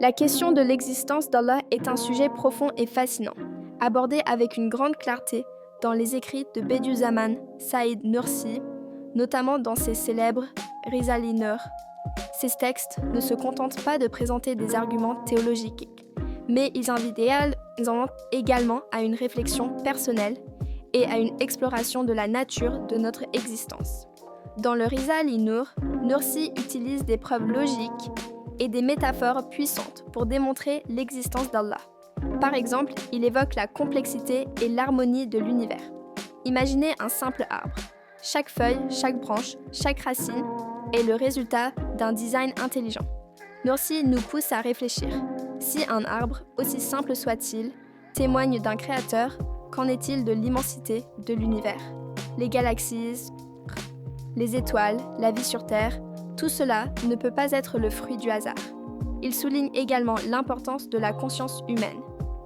La question de l'existence d'Allah est un sujet profond et fascinant, abordé avec une grande clarté dans les écrits de Bediüzzaman Said Nursi, notamment dans ses célèbres Risale-i Nur. Ces textes ne se contentent pas de présenter des arguments théologiques, mais ils invitent également à une réflexion personnelle et à une exploration de la nature de notre existence. Dans le Risale-i Nur, Nursi utilise des preuves logiques et des métaphores puissantes pour démontrer l'existence d'Allah. Par exemple, il évoque la complexité et l'harmonie de l'univers. Imaginez un simple arbre. Chaque feuille, chaque branche, chaque racine est le résultat d'un design intelligent. Nursi nous pousse à réfléchir. Si un arbre, aussi simple soit-il, témoigne d'un créateur, qu'en est-il de l'immensité de l'univers? Les galaxies, les étoiles, la vie sur Terre, tout cela ne peut pas être le fruit du hasard. Il souligne également l'importance de la conscience humaine.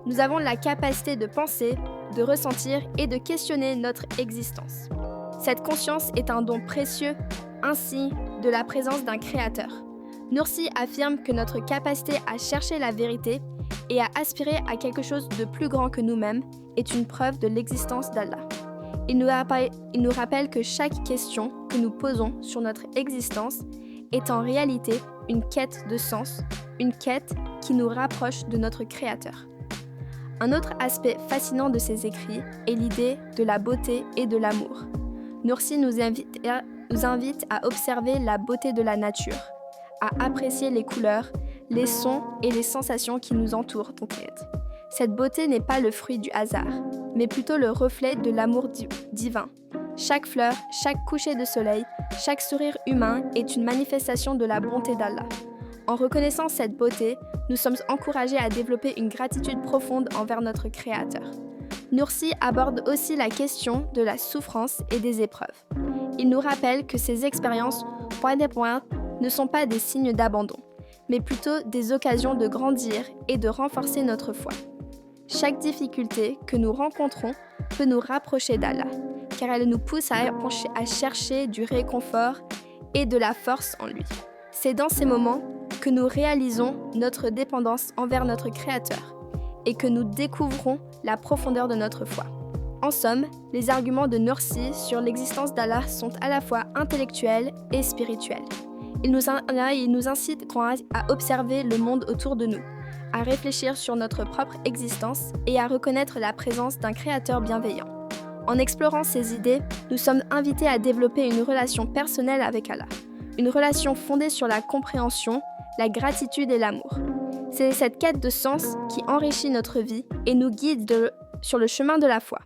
Nous avons la capacité de penser, de ressentir et de questionner notre existence. Cette conscience est un don précieux, ainsi de la présence d'un créateur. Nursi affirme que notre capacité à chercher la vérité et à aspirer à quelque chose de plus grand que nous-mêmes est une preuve de l'existence d'Allah. Il nous rappelle que chaque question que nous posons sur notre existence est en réalité une quête de sens, une quête qui nous rapproche de notre Créateur. Un autre aspect fascinant de ses écrits est l'idée de la beauté et de l'amour. Nursi nous invite à observer la beauté de la nature, à apprécier les couleurs, les sons et les sensations qui nous entourent. Cette beauté n'est pas le fruit du hasard, mais plutôt le reflet de l'amour divin. Chaque fleur, chaque coucher de soleil, chaque sourire humain est une manifestation de la bonté d'Allah. En reconnaissant cette beauté, nous sommes encouragés à développer une gratitude profonde envers notre Créateur. Nursi aborde aussi la question de la souffrance et des épreuves. Il nous rappelle que ces expériences, ne sont pas des signes d'abandon, mais plutôt des occasions de grandir et de renforcer notre foi. Chaque difficulté que nous rencontrons peut nous rapprocher d'Allah, car elle nous pousse à chercher du réconfort et de la force en lui. C'est dans ces moments que nous réalisons notre dépendance envers notre Créateur et que nous découvrons la profondeur de notre foi. En somme, les arguments de Nursi sur l'existence d'Allah sont à la fois intellectuels et spirituels. Il nous incite à observer le monde autour de nous, à réfléchir sur notre propre existence et à reconnaître la présence d'un Créateur bienveillant. En explorant ces idées, nous sommes invités à développer une relation personnelle avec Allah, une relation fondée sur la compréhension, la gratitude et l'amour. C'est cette quête de sens qui enrichit notre vie et nous guide sur le chemin de la foi.